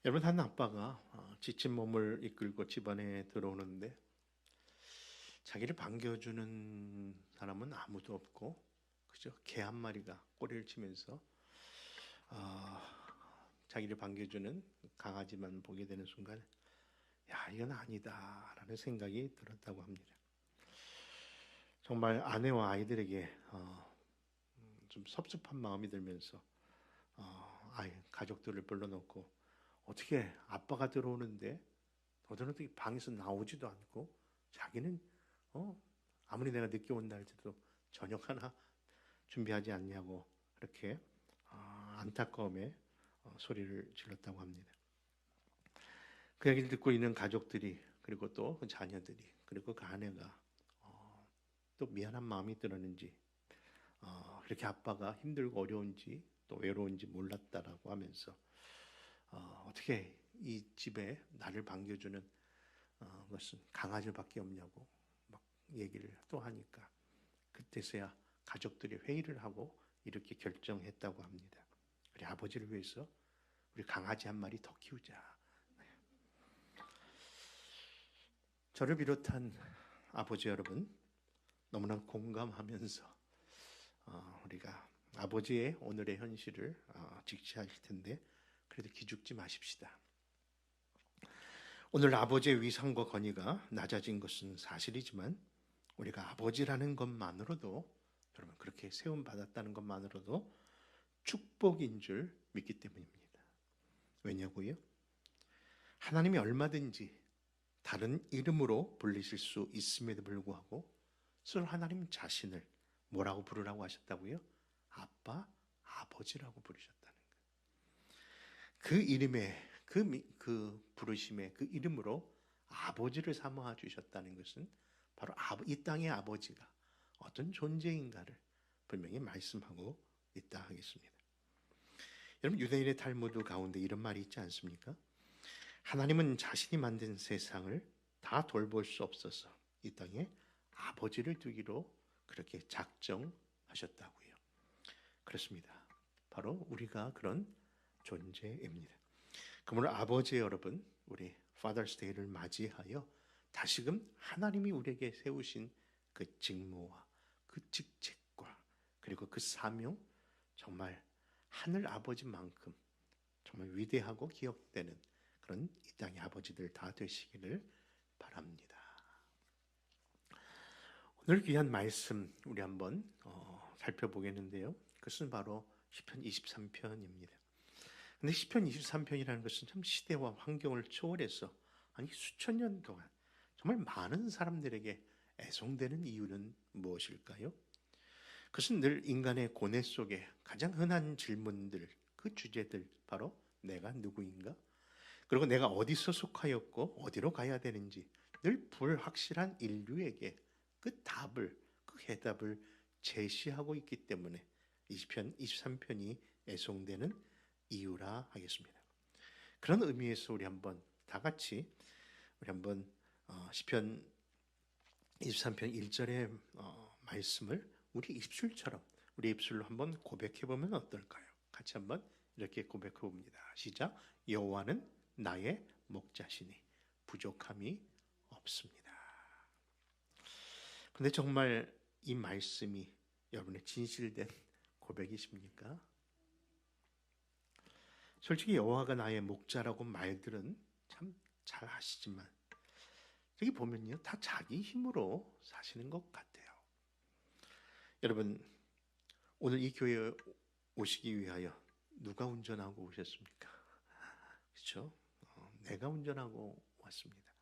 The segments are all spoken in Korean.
여러분, 한 아빠가 지친 몸을 이끌고 집안에 들어오는데 자기를 반겨주는 사람은 아무도 없고 그저 개 한 마리가 꼬리를 치면서 어, 자기를 반겨주는 강아지만 보게 되는 순간, 야, 이건 아니다라는 생각이 들었다고 합니다. 정말 아내와 아이들에게 좀 섭섭한 마음이 들면서 가족들을 불러놓고, 어떻게 아빠가 들어오는데 너들은 어떻게 방에서 나오지도 않고, 자기는 어 아무리 내가 늦게 온다 할지라도 저녁 하나 준비하지 않냐고, 그렇게 안타까움에 소리를 질렀다고 합니다. 그 얘기를 듣고 있는 가족들이, 그리고 또 그 자녀들이, 그리고 그 아내가 또 미안한 마음이 들었는지 그렇게 아빠가 힘들고 어려운지 또 외로운지 몰랐다라고 하면서, 어떻게 이 집에 나를 반겨주는 것은 강아지밖에 없냐고 막 얘기를 또 하니까, 그때서야 가족들이 회의를 하고 이렇게 결정했다고 합니다. 우리 아버지를 위해서 우리 강아지 한 마리 더 키우자. 저를 비롯한 아버지 여러분, 너무나 공감하면서 우리가 아버지의 오늘의 현실을 직시하실 텐데, 그래도 기죽지 마십시다. 오늘 아버지의 위상과 권위가 낮아진 것은 사실이지만, 우리가 아버지라는 것만으로도, 여러분, 그렇게 세움 받았다는 것만으로도 축복인 줄 믿기 때문입니다. 왜냐고요? 하나님이 얼마든지 다른 이름으로 불리실 수 있음에도 불구하고 스스로 하나님 자신을 뭐라고 부르라고 하셨다고요? 아빠, 아버지라고 부르셨다는 거예요. 그 이름에, 그 부르심의 그 이름으로 아버지를 삼아 주셨다는 것은 바로 이 땅의 아버지가 어떤 존재인가를 분명히 말씀하고 있다 하겠습니다. 여러분, 유대인의 탈무드 가운데 이런 말이 있지 않습니까? 하나님은 자신이 만든 세상을 다 돌볼 수 없어서 이 땅에 아버지를 두기로 그렇게 작정하셨다고요. 그렇습니다. 바로 우리가 그런 존재입니다. 그러므로 아버지 여러분, 우리 Father's Day를 맞이하여 다시금 하나님이 우리에게 세우신 그 직무와 그 직책과 그리고 그 사명, 정말 하늘 아버지만큼 정말 위대하고 기억되는 그런 이 땅의 아버지들 다 되시기를 바랍니다. 오늘 귀한 말씀 우리 한번 살펴보겠는데요. 그것은 바로 시편 23편입니다. 근데 시편 23편이라는 것은 참 시대와 환경을 초월해서, 아니 수천 년 동안 정말 많은 사람들에게 애송되는 이유는 무엇일까요? 그것은 늘 인간의 고뇌 속에 가장 흔한 질문들, 그 주제들, 바로 내가 누구인가? 그리고 내가 어디서 속하였고 어디로 가야 되는지 늘 불확실한 인류에게 그 답을, 그 해답을 제시하고 있기 때문에 20편, 23편이 애송되는 이유라 하겠습니다. 그런 의미에서 우리 한번 다 같이 우리 한번 시편 23편 1절의 말씀을 우리 입술처럼, 우리 입술로 한번 고백해 보면 어떨까요? 같이 한번 이렇게 고백해 봅니다. 시작. 여호와는 나의 목자시니 부족함이 없습니다. 근데 정말 이 말씀이 여러분의 진실된 고백이십니까? 솔직히 여호와가 나의 목자라고 말들은 참 잘 하시지만, 여기 보면요, 다 자기 힘으로 사시는 것 같아요. 여러분, 오늘 이 교회에 오시기 위하여 누가 운전하고 오셨습니까? 그렇죠? 내가 운전하고 왔습니다.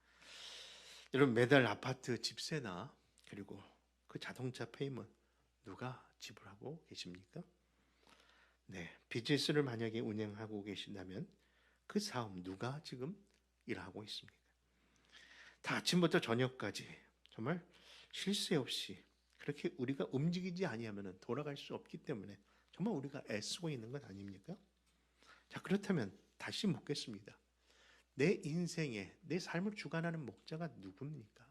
여러분, 매달 아파트 집세나 그리고 그 자동차 페이먼 누가 지불하고 계십니까? 네, 비즈니스를 만약에 운영하고 계신다면 그 사업 누가 지금 일하고 있습니까? 다 아침부터 저녁까지 정말 쉴 새 없이 그렇게 우리가 움직이지 아니하면 돌아갈 수 없기 때문에 정말 우리가 애쓰고 있는 것 아닙니까? 자, 그렇다면 다시 묻겠습니다. 내 인생에 내 삶을 주관하는 목자가 누굽니까?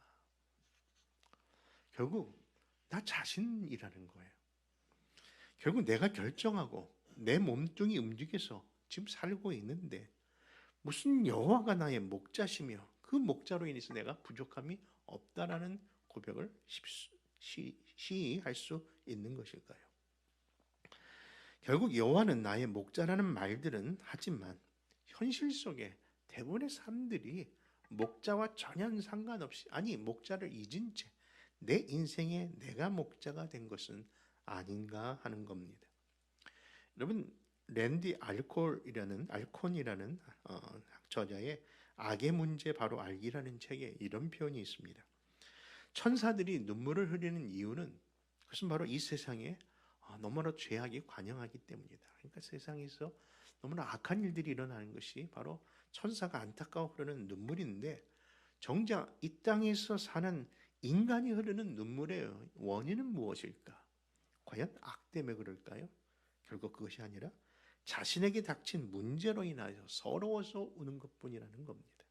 결국 나 자신이라는 거예요. 결국 내가 결정하고 내 몸뚱이 움직여서 지금 살고 있는데, 무슨 여호와가 나의 목자시며 그 목자로 인해서 내가 부족함이 없다라는 고백을 시할 수 있는 것일까요? 결국 여호와는 나의 목자라는 말들은 하지만 현실 속에 대부분의 사람들이 목자와 전혀 상관없이, 아니 목자를 잊은 채 내 인생에 내가 목자가 된 것은 아닌가 하는 겁니다. 여러분, 랜디 알콘이라는 저자의 악의 문제 바로 알기라는 책에 이런 표현이 있습니다. 천사들이 눈물을 흘리는 이유는 그것은 바로 이 세상에 너무나 죄악이 관영하기 때문이다. 그러니까 세상에서 너무나 악한 일들이 일어나는 것이 바로 천사가 안타까워 흐르는 눈물인데, 정작 이 땅에서 사는 인간이 흐르는 눈물의 원인은 무엇일까? 과연 악 때문에 그럴까요? 결국 그것이 아니라 자신에게 닥친 문제로 인하여 서러워서 우는 것뿐이라는 겁니다.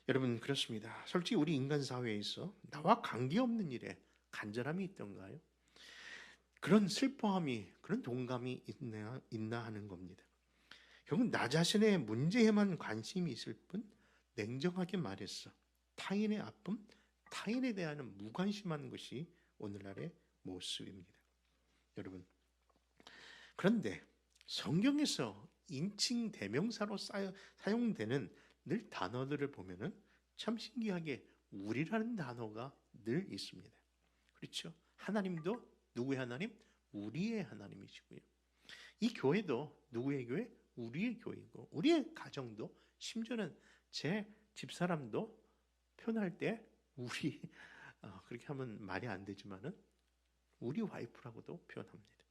여러분, 그렇습니다. 솔직히 우리 인간 사회에서 나와 관계없는 일에 간절함이 있던가요? 그런 슬퍼함이, 그런 동감이 있나 하는 겁니다. 결국 나 자신의 문제에만 관심이 있을 뿐, 냉정하게 말해서 타인의 아픔, 타인에 대한 무관심한 것이 오늘날의 모습입니다. 여러분, 그런데 성경에서 인칭 대명사로 사용되는 늘 단어들을 보면은 참 신기하게 우리라는 단어가 늘 있습니다. 그렇죠? 하나님도 누구의 하나님? 우리의 하나님이시고요. 이 교회도 누구의 교회? 우리의 교회이고, 우리의 가정도, 심지어는 제 집사람도 표현할 때 우리, 그렇게 하면 말이 안 되지만은 우리 와이프라고도 표현합니다.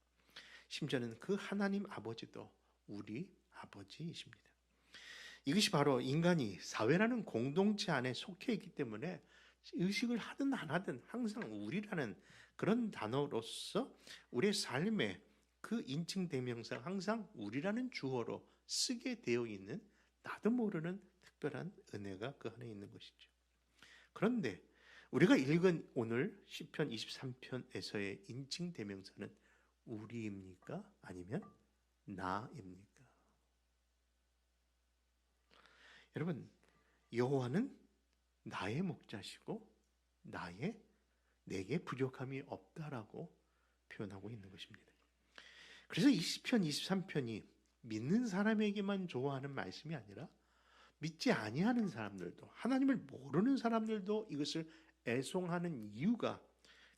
심지어는 그 하나님 아버지도 우리 아버지이십니다. 이것이 바로 인간이 사회라는 공동체 안에 속해 있기 때문에 의식을 하든 안 하든 항상 우리라는 그런 단어로서 우리의 삶에 그 인칭 대명사가 항상 우리라는 주어로 쓰게 되어 있는, 나도 모르는 특별한 은혜가 그 안에 있는 것이죠. 그런데 우리가 읽은 오늘 시편 23편에서의 인칭 대명사는 우리입니까? 아니면 나입니까? 여러분, 여호와는 나의 목자시고 내게 부족함이 없다라고 표현하고 있는 것입니다. 그래서 이 시편 23편이 믿는 사람에게만 좋아하는 말씀이 아니라 믿지 아니하는 사람들도, 하나님을 모르는 사람들도 이것을 애송하는 이유가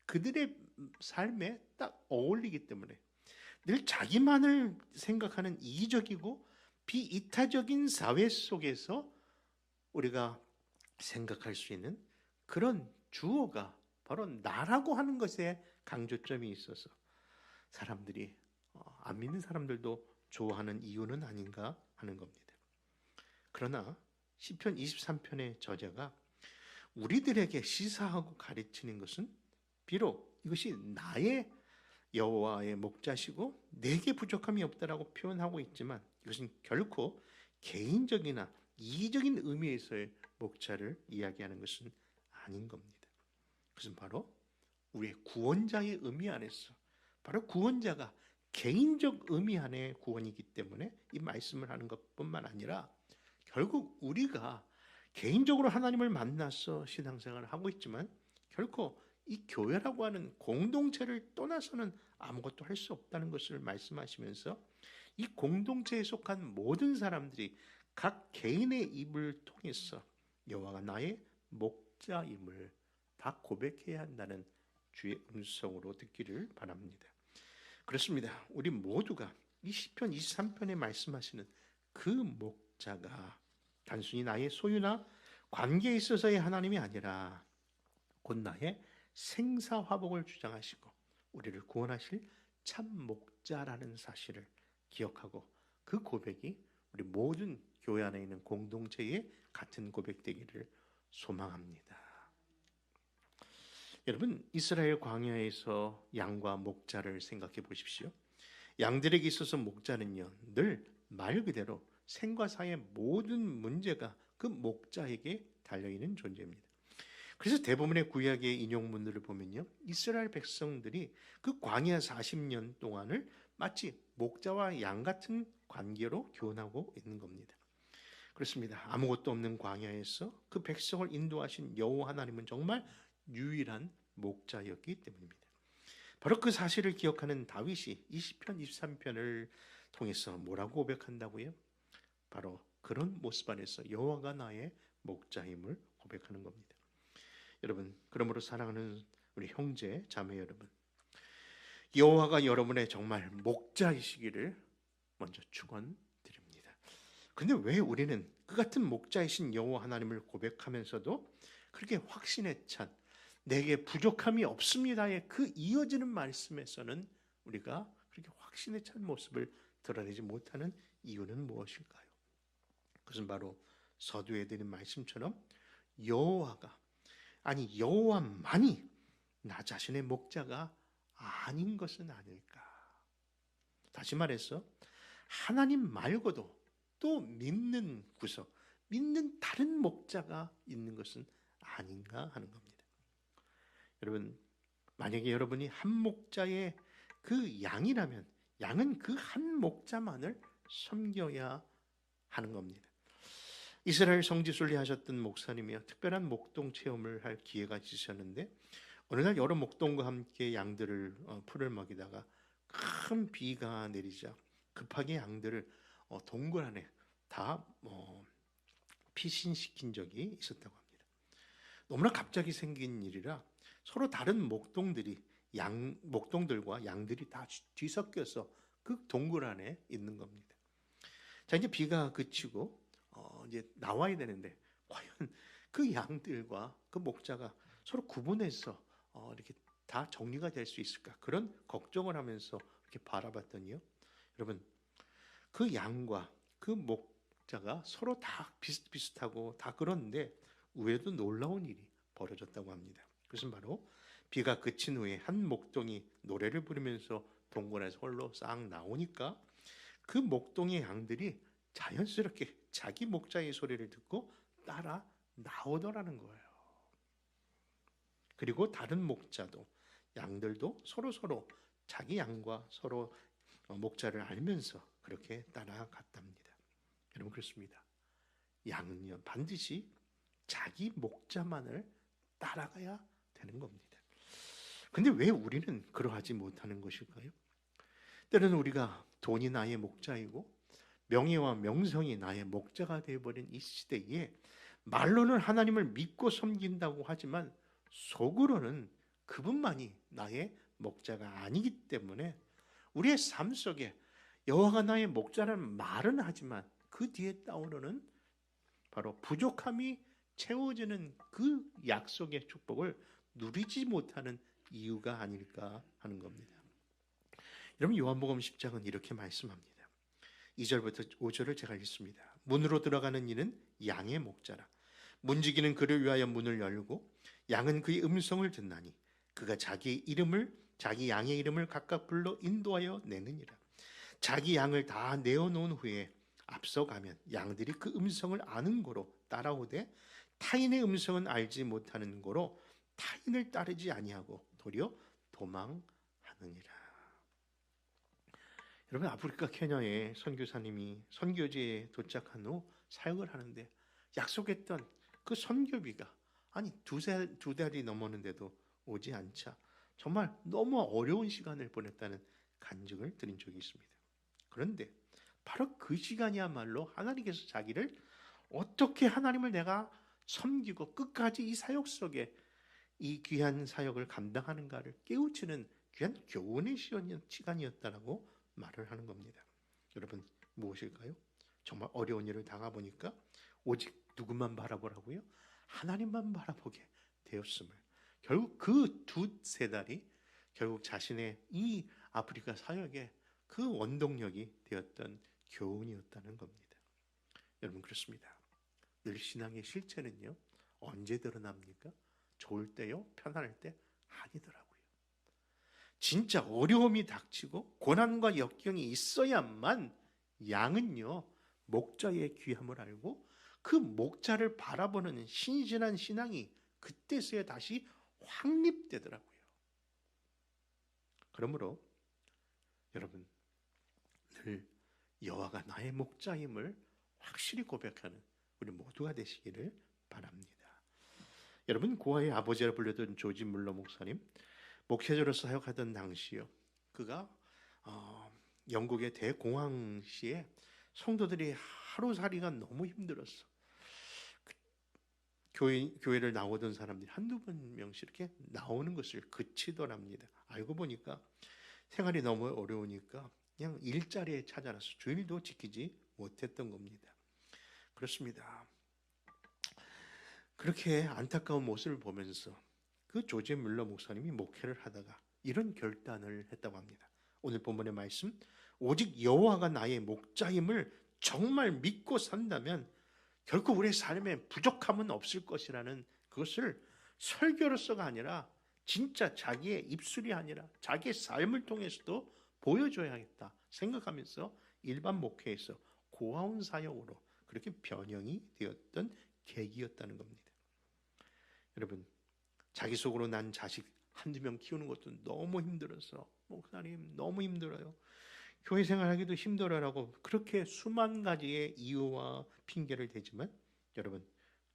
그들의 삶에 딱 어울리기 때문에, 늘 자기만을 생각하는 이기적이고 비이타적인 사회 속에서 우리가 생각할 수 있는 그런 주어가 바로 나라고 하는 것에 강조점이 있어서 사람들이, 안 믿는 사람들도 좋아하는 이유는 아닌가 하는 겁니다. 그러나 시편 23편의 저자가 우리들에게 시사하고 가르치는 것은 비록 이것이 나의 여호와의 목자시고 내게 부족함이 없다라고 표현하고 있지만, 이것은 결코 개인적이나 이기적인 의미에서의 목자를 이야기하는 것은 아닌 겁니다. 그것은 바로 우리의 구원자의 의미 안에서, 바로 구원자가 개인적 의미 안에 구원이기 때문에 이 말씀을 하는 것뿐만 아니라, 결국 우리가 개인적으로 하나님을 만나서 신앙생활을 하고 있지만 결코 이 교회라고 하는 공동체를 떠나서는 아무것도 할 수 없다는 것을 말씀하시면서, 이 공동체에 속한 모든 사람들이 각 개인의 입을 통해서 여호와가 나의 목자임을 다 고백해야 한다는 주의 음성으로 듣기를 바랍니다. 그렇습니다. 우리 모두가 이 시편 23편에 말씀하시는 그 목자가 단순히 나의 소유나 관계에 있어서의 하나님이 아니라 곧 나의 생사화복을 주장하시고 우리를 구원하실 참 목자라는 사실을 기억하고, 그 고백이 우리 모든 교회 안에 있는 공동체의 같은 고백되기를 소망합니다. 여러분, 이스라엘 광야에서 양과 목자를 생각해 보십시오. 양들에게 있어서 목자는요, 늘 말 그대로 생과 사의 모든 문제가 그 목자에게 달려있는 존재입니다. 그래서 대부분의 구약의 인용문들을 보면요, 이스라엘 백성들이 그 광야 40년 동안을 마치 목자와 양 같은 관계로 교훈하고 있는 겁니다. 그렇습니다. 아무것도 없는 광야에서 그 백성을 인도하신 여호와 하나님은 정말 유일한 목자였기 때문입니다. 바로 그 사실을 기억하는 다윗이 20편, 23편을 통해서 뭐라고 고백한다고요? 바로 그런 모습 안에서 여호와가 나의 목자임을 고백하는 겁니다. 여러분, 그러므로 사랑하는 우리 형제, 자매 여러분, 여호와가 여러분의 정말 목자이시기를 먼저 축원드립니다. 근데 왜 우리는 그 같은 목자이신 여호와 하나님을 고백하면서도 그렇게 확신에 찬 내게 부족함이 없습니다의 그 이어지는 말씀에서는 우리가 그렇게 확신에 찬 모습을 드러내지 못하는 이유는 무엇일까요? 그것은 바로 서두에 드린 말씀처럼 여호와가, 아니 여호와만이 나 자신의 목자가 아닌 것은 아닐까. 다시 말해서 하나님 말고도 또 믿는 구석, 믿는 다른 목자가 있는 것은 아닌가 하는 겁니다. 여러분, 만약에 여러분이 한 목자의 그 양이라면 양은 그 한 목자만을 섬겨야 하는 겁니다. 이스라엘 성지순례 하셨던 목사님이요, 특별한 목동 체험을 할 기회가 있으셨는데 어느 날 여러 목동과 함께 양들을 풀을 먹이다가 큰 비가 내리자 급하게 양들을 동굴 안에 다 피신시킨 적이 있었다고 합니다. 너무나 갑자기 생긴 일이라 서로 다른 목동들과 양들이 다 뒤섞여서 그 동굴 안에 있는 겁니다. 자, 이제 비가 그치고 이제 나와야 되는데 과연 그 양들과 그 목자가 서로 구분해서 이렇게 다 정리가 될 수 있을까, 그런 걱정을 하면서 이렇게 바라봤더니요, 여러분, 그 양과 그 목자가 서로 다 비슷비슷하고 다 그런데 의외도 놀라운 일이 벌어졌다고 합니다. 그것은 바로 비가 그친 후에 한 목동이 노래를 부르면서 동굴에서 홀로 싹 나오니까 그 목동의 양들이 자연스럽게 자기 목자의 소리를 듣고 따라 나오더라는 거예요. 그리고 다른 목자도, 양들도 서로 자기 양과 서로 목자를 알면서 그렇게 따라갔답니다. 여러분, 그렇습니다. 양은요, 반드시 자기 목자만을 따라가야 되는 겁니다. 근데 왜 우리는 그러하지 못하는 것일까요? 때로는 우리가 돈이 나의 목자이고 명예와 명성이 나의 목자가 되어버린 이 시대에 말로는 하나님을 믿고 섬긴다고 하지만 속으로는 그분만이 나의 목자가 아니기 때문에 우리의 삶 속에 여호와가 나의 목자라는 말은 하지만 그 뒤에 따오르는 바로 부족함이 채워지는 그 약속의 축복을 누리지 못하는 이유가 아닐까 하는 겁니다. 여러분, 요한복음 10장은 이렇게 말씀합니다. 2절부터 5절을 제가 읽습니다. 문으로 들어가는 이는 양의 목자라. 문지기는 그를 위하여 문을 열고 양은 그의 음성을 듣나니 그가 자기 양의 이름을 각각 불러 인도하여 내느니라. 자기 양을 다 내어놓은 후에 앞서가면 양들이 그 음성을 아는 고로 따라오되 타인의 음성은 알지 못하는 고로 타인을 따르지 아니하고 도리어 도망하느니라. 여러분, 아프리카 케냐의 선교사님이 선교지에 도착한 후 사역을 하는데 약속했던 그 선교비가 두 달이 넘었는데도 오지 않자 정말 너무 어려운 시간을 보냈다는 간증을 드린 적이 있습니다. 그런데 바로 그 시간이야말로 하나님께서 자기를 어떻게 하나님을 내가 섬기고 끝까지 이 사역 속에 이 귀한 사역을 감당하는가를 깨우치는 귀한 교훈의 시간이었다라고 말을 하는 겁니다. 여러분, 무엇일까요? 정말 어려운 일을 당해보니까 오직 누구만 바라보라고요? 하나님만 바라보게 되었음을, 결국 그 두세 달이 결국 자신의 이 아프리카 사역의 그 원동력이 되었던 교훈이었다는 겁니다. 여러분, 그렇습니다. 늘 신앙의 실체는요, 언제 드러납니까? 좋을 때요, 편안할 때 아니더라고요. 진짜 어려움이 닥치고 고난과 역경이 있어야만 양은요, 목자의 귀함을 알고 그 목자를 바라보는 신실한 신앙이 그때서야 다시 확립되더라고요. 그러므로 여러분, 늘 여호와가 나의 목자임을 확실히 고백하는 우리 모두가 되시기를 바랍니다. 여러분, 고아의 아버지라 불렸던 조지 물러 목사님, 목회자로 사역하던 당시요, 그가 영국의 대공황시에 성도들이 하루살이가 너무 힘들었어. 교회를 나오던 사람들이 한두 명씩 이렇게 나오는 것을 그치더랍니다. 알고 보니까 생활이 너무 어려우니까 그냥 일자리에 찾아나서 주일도 지키지 못했던 겁니다. 그렇습니다. 그렇게 안타까운 모습을 보면서 그 조지 물러 목사님이 목회를 하다가 이런 결단을 했다고 합니다. 오늘 본문의 말씀, 오직 여호와가 나의 목자임을 정말 믿고 산다면 결코 우리의 삶에 부족함은 없을 것이라는 그것을 설교로서가 아니라 진짜 자기의 입술이 아니라 자기의 삶을 통해서도 보여줘야겠다 생각하면서 일반 목회에서 고아원 사역으로 그렇게 변형이 되었던 계기였다는 겁니다. 여러분, 자기 속으로 난 자식 한두 명 키우는 것도 너무 힘들어서 목사님 너무 힘들어요, 교회 생활하기도 힘들어라고 그렇게 수만 가지의 이유와 핑계를 대지만, 여러분,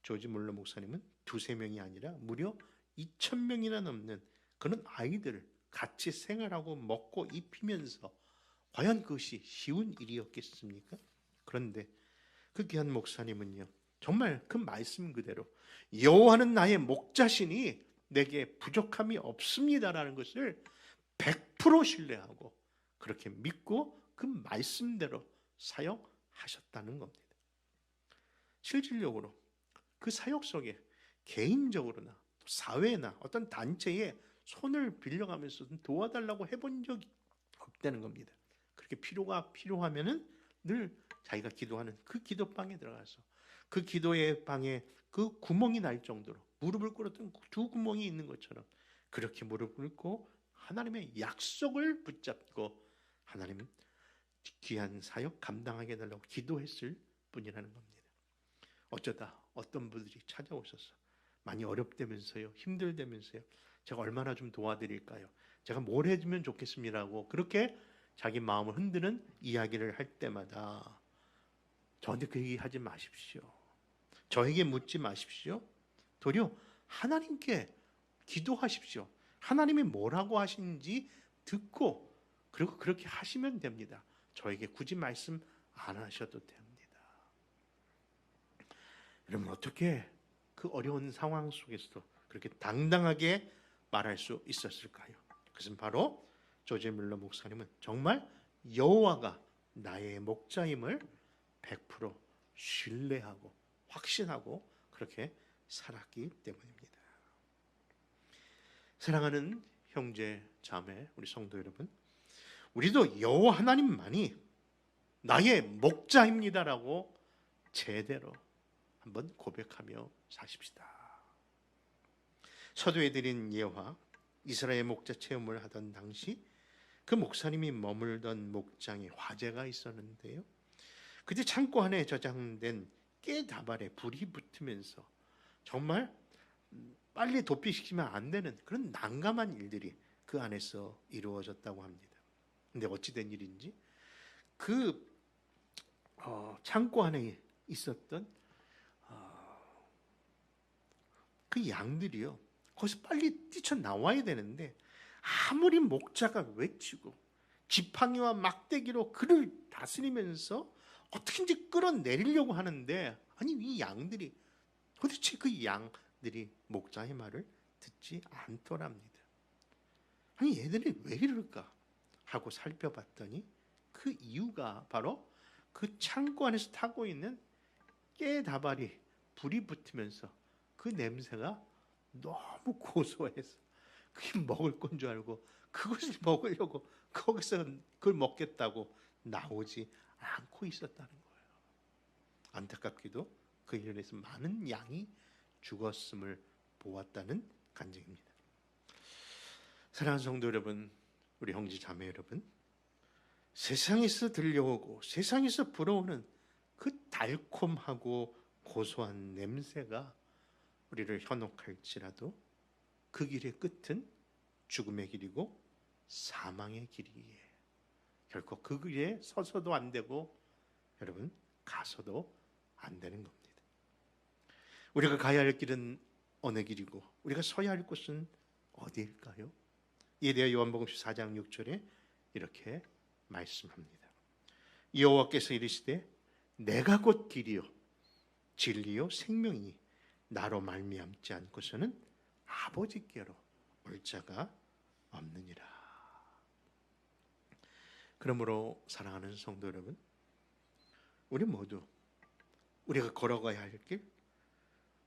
조지 물러 목사님은 두세 명이 아니라 무려 2,000명이나 넘는 그런 아이들을 같이 생활하고 먹고 입히면서 과연 그것이 쉬운 일이었겠습니까? 그런데 그 귀한 목사님은요, 정말 그 말씀 그대로 여호와는 나의 목자시니 내게 부족함이 없습니다라는 것을 100% 신뢰하고 그렇게 믿고 그 말씀대로 사역하셨다는 겁니다. 실질적으로 그 사역 속에 개인적으로나 사회나 어떤 단체에 손을 빌려가면서 도와달라고 해본 적이 없다는 겁니다. 그렇게 필요하면은 늘 자기가 기도하는 그 기도방에 들어가서 그 기도의 방에 그 구멍이 날 정도로 무릎을 꿇었던 두 구멍이 있는 것처럼 그렇게 무릎을 꿇고 하나님의 약속을 붙잡고 하나님 귀한 사역 감당하게 해달라고 기도했을 뿐이라는 겁니다. 어쩌다 어떤 분들이 찾아오셔서 많이 어렵다면서요, 힘들다면서요, 제가 얼마나 좀 도와드릴까요, 제가 뭘 해주면 좋겠습니다라고 그렇게 자기 마음을 흔드는 이야기를 할 때마다 저한테 그 얘기 하지 마십시오. 저에게 묻지 마십시오. 도리어 하나님께 기도하십시오. 하나님이 뭐라고 하시는지 듣고 그리고 그렇게 하시면 됩니다. 저에게 굳이 말씀 안 하셔도 됩니다. 여러분, 어떻게 그 어려운 상황 속에서도 그렇게 당당하게 말할 수 있었을까요? 그것은 바로 조지 물러 목사님은 정말 여호와가 나의 목자임을 100% 신뢰하고 확신하고 그렇게 살았기 때문입니다. 사랑하는 형제 자매 우리 성도 여러분, 우리도 여호와 하나님만이 나의 목자입니다라고 제대로 한번 고백하며 사십시다. 서두에 드린 예화, 이스라엘 목자 체험을 하던 당시 그 목사님이 머물던 목장에 화재가 있었는데요, 그때 창고 안에 저장된 깨다발에 불이 붙으면서 정말 빨리 도피시키면 안 되는 그런 난감한 일들이 그 안에서 이루어졌다고 합니다. 근데 어찌 된 일인지 그 창고 안에 있었던 그 양들이요, 거기서 빨리 뛰쳐나와야 되는데 아무리 목자가 외치고 지팡이와 막대기로 그를 다스리면서 어떻게든지 끌어내리려고 하는데, 아니 이 양들이 도대체 그 양들이 목자의 말을 듣지 않더랍니다. 아니 얘들이 왜 이럴까 하고 살펴봤더니 그 이유가 바로 그 창고 안에서 타고 있는 깨다발이 불이 붙으면서 그 냄새가 너무 고소해서 그게 먹을 건 줄 알고 그것을 먹으려고 거기서 그걸 먹겠다고 나오지 않고 있었다는 거예요. 안타깝게도 그 일로 인해서 많은 양이 죽었음을 보았다는 간증입니다. 사랑하는 성도 여러분, 우리 형제 자매 여러분, 세상에서 들려오고 세상에서 불어오는 그 달콤하고 고소한 냄새가 우리를 현혹할지라도 그 길의 끝은 죽음의 길이고 사망의 길이기에 결코 그 길에 서서도 안 되고 여러분 가서도 안 되는 겁니다. 우리가 가야 할 길은 어느 길이고 우리가 서야 할 곳은 어디일까요? 이에 대해 요한복음 4장 6절에 이렇게 말씀합니다. 여호와께서 이르시되 내가 곧 길이요 진리요 생명이니 나로 말미암지 않고서는 아버지께로 올 자가 없느니라. 그러므로 사랑하는 성도 여러분, 우리 모두 우리가 걸어가야 할 길,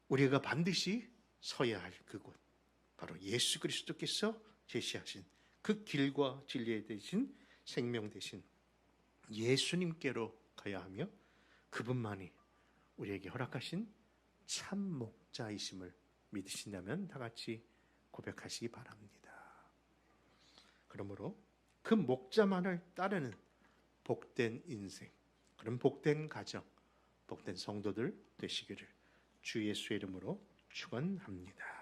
우리가 반드시 서야 할 그곳, 바로 예수 그리스도께서 제시하신 그 길과 진리 되신 생명 되신 예수님께로 가야 하며 그분만이 우리에게 허락하신 참 목자이심을 믿으신다면 다 같이 고백하시기 바랍니다. 그러므로 그 목자만을 따르는 복된 인생, 그런 복된 가정, 복된 성도들 되시기를 주 예수의 이름으로 축원합니다.